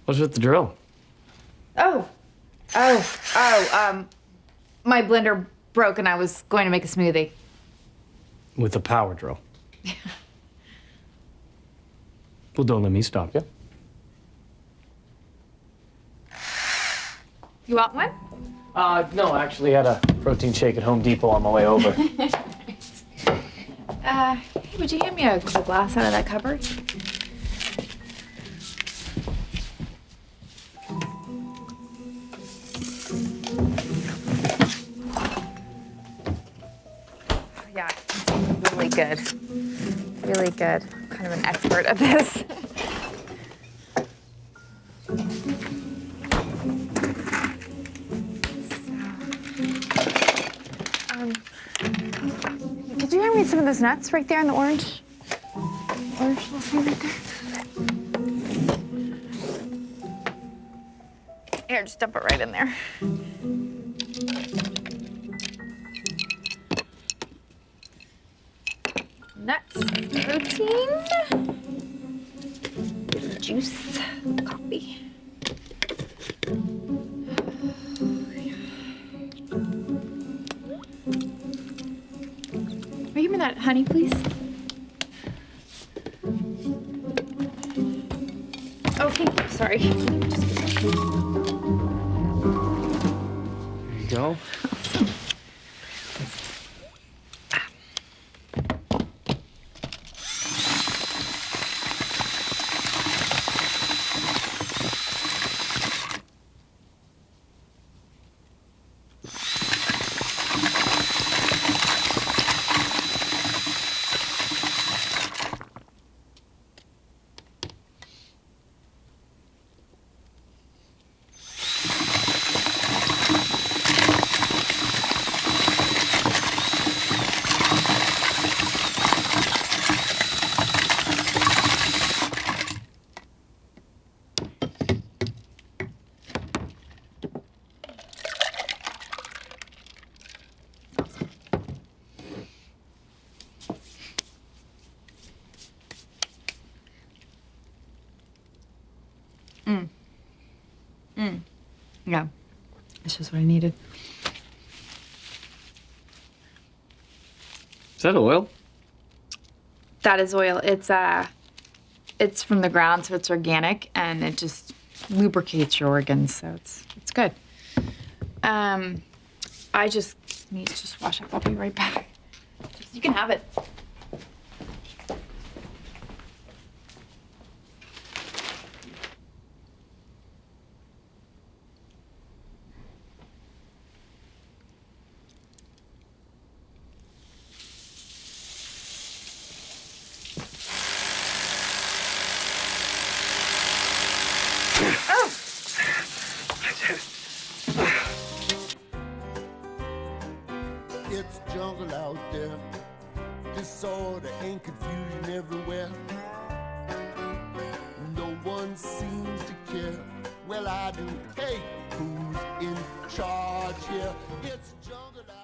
What's with the drill? My blender broke and I was going to make a smoothie. With a power drill. Well, don't let me stop you. You want one? No, I actually had a protein shake at Home Depot on my way over. Hey, would you hand me a glass out of that cupboard? Yeah, it's really good. Really good. I'm kind of an expert at this. Could you hand me some of those nuts right there in the orange? Orange little thing right there. Here, just dump it right in there. Nuts, protein, juice, coffee. Will you give me that honey, please? Oh, thank you. Sorry. There you go. Yeah, it's just what I needed. Is that oil? That is oil. It's from the ground, so it's organic, and it just lubricates your organs, so it's good. I just need to just wash up. I'll be right back. You can have it. It's jungle out there, disorder and confusion everywhere. No one seems to care. Well, I do. Hey, who's in charge here? It's jungle out